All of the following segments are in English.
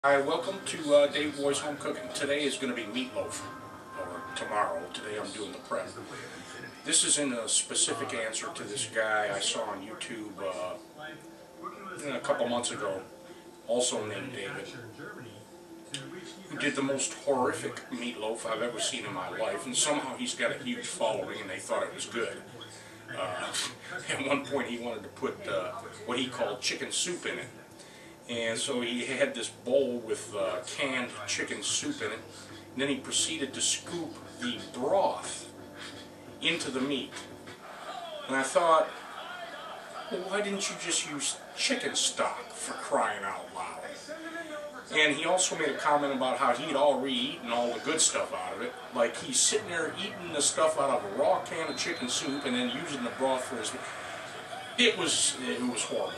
Hi, welcome to Dave Boy's Home Cooking. Today is going to be meatloaf, or tomorrow. Today I'm doing the prep. This is in a specific answer to this guy I saw on YouTube a couple months ago, also named David, who did the most horrific meatloaf I've ever seen in my life, and somehow he's got a huge following and they thought it was good. At one point he wanted to put what he called chicken soup in it. And so he had this bowl with canned chicken soup in it, and then he proceeded to scoop the broth into the meat. And I thought, well, why didn't you just use chicken stock, for crying out loud? And he also made a comment about how he'd already eaten all the good stuff out of it. Like he's sitting there eating the stuff out of a raw can of chicken soup and then using the broth for his... It was horrible.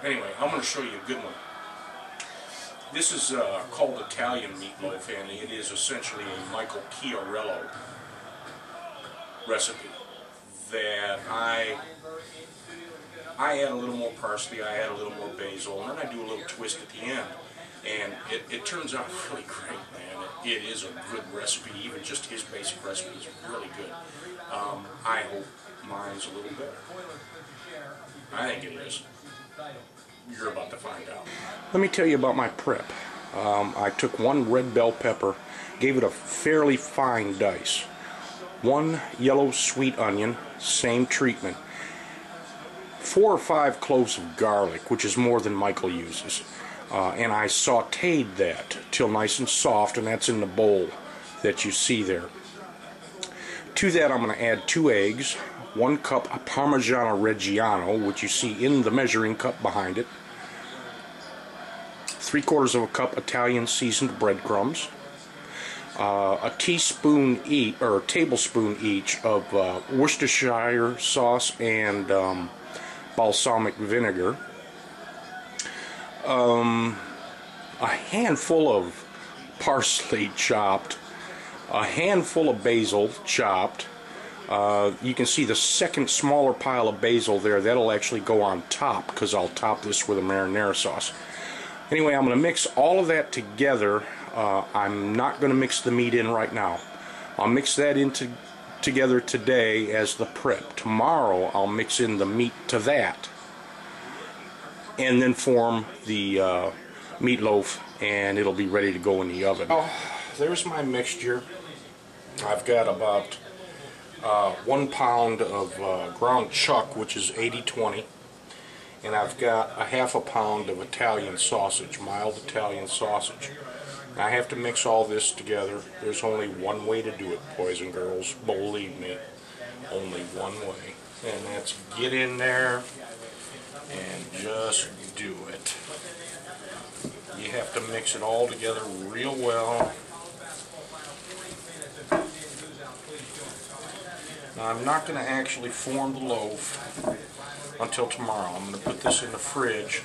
Anyway, I'm going to show you a good one. This is called Italian meatloaf, and it is essentially a Michael Chiarello recipe that I add a little more parsley, I add a little more basil, and then I do a little twist at the end. And it turns out really great, man. It is a good recipe. Even just his basic recipe is really good. I hope mine's a little better. I think it is. You're about to find out. Let me tell you about my prep. I took one red bell pepper, gave it a fairly fine dice. One yellow sweet onion, same treatment. 4 or 5 cloves of garlic, which is more than Michael uses. And I sauteed that till nice and soft, and that's in the bowl that you see there. To that I'm going to add 2 eggs, 1 cup of Parmigiano Reggiano, which you see in the measuring cup behind it, 3/4 of a cup Italian seasoned breadcrumbs, a teaspoon each, or tablespoon each, of Worcestershire sauce and balsamic vinegar, a handful of parsley chopped, a handful of basil chopped. You can see the second smaller pile of basil there. That'll actually go on top because I'll top this with a marinara sauce. Anyway, I'm going to mix all of that together. I'm not going to mix the meat in right now. I'll mix that together today as the prep. Tomorrow I'll mix in the meat to that and then form the meatloaf, and it'll be ready to go in the oven. Oh, there's my mixture. I've got about 1 pound of ground chuck, which is 80/20, and I've got a ½ a pound of Italian sausage, mild Italian sausage. I have to mix all this together. There's only one way to do it, boys and girls. Believe me, only one way, and that's get in there and just do it. You have to mix it all together real well. Now, I'm not going to actually form the loaf until tomorrow. I'm going to put this in the fridge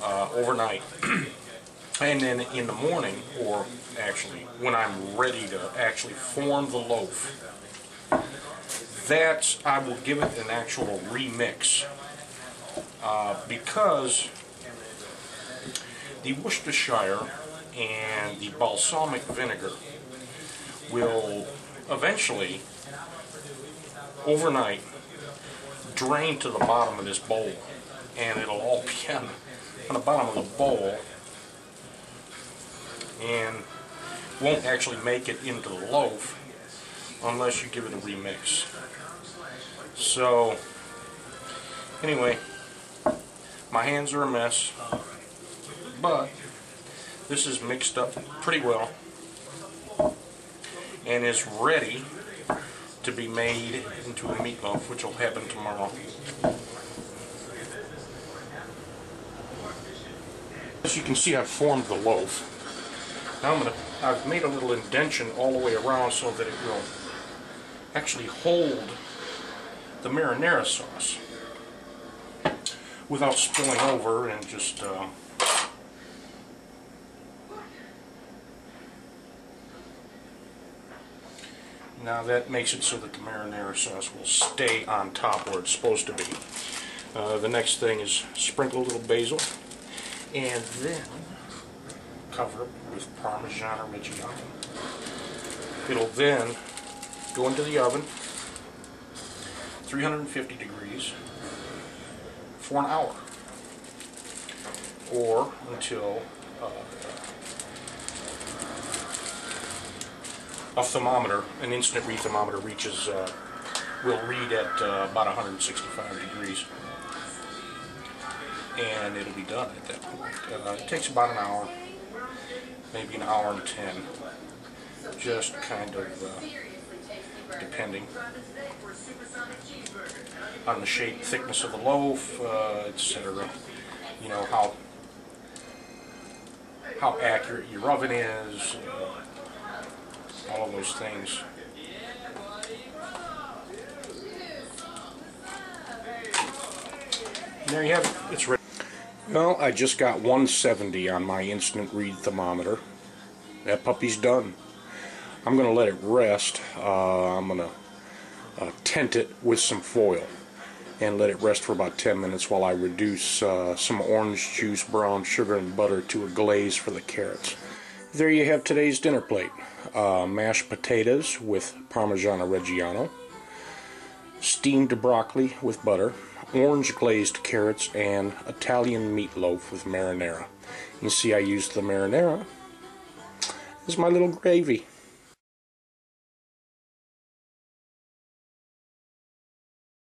overnight. And then in the morning, or actually when I'm ready to actually form the loaf, I will give it an actual remix. Because the Worcestershire and the balsamic vinegar will eventually, overnight, drain to the bottom of this bowl, and it'll all be on the bottom of the bowl and won't actually make it into the loaf unless you give it a remix. So anyway, my hands are a mess, but this is mixed up pretty well and is ready to be made into a meatloaf, which will happen tomorrow. As you can see, I've formed the loaf. Now I've made a little indention all the way around so that it will actually hold the marinara sauce without spilling over, and just now that makes it so that the marinara sauce will stay on top where it's supposed to be. The next thing is sprinkle a little basil, and then cover it with Parmigiano Reggiano. It'll then go into the oven, 350 degrees, for an hour, or until a thermometer, an instant read thermometer, reaches, will read at about 165 degrees, and it'll be done at that point. It takes about an hour, maybe an hour and 10, just kind of depending on the shape, thickness of the loaf, etc. You know, how accurate your oven is, all of those things. And there you have it. It's ready. Well, I just got 170 on my instant read thermometer. That puppy's done. I'm going to let it rest. I'm going to tent it with some foil and let it rest for about 10 minutes while I reduce some orange juice, brown sugar, and butter to a glaze for the carrots. There you have today's dinner plate. Mashed potatoes with Parmigiano Reggiano, steamed broccoli with butter, orange glazed carrots, and Italian meatloaf with marinara. You see I used the marinara as my little gravy.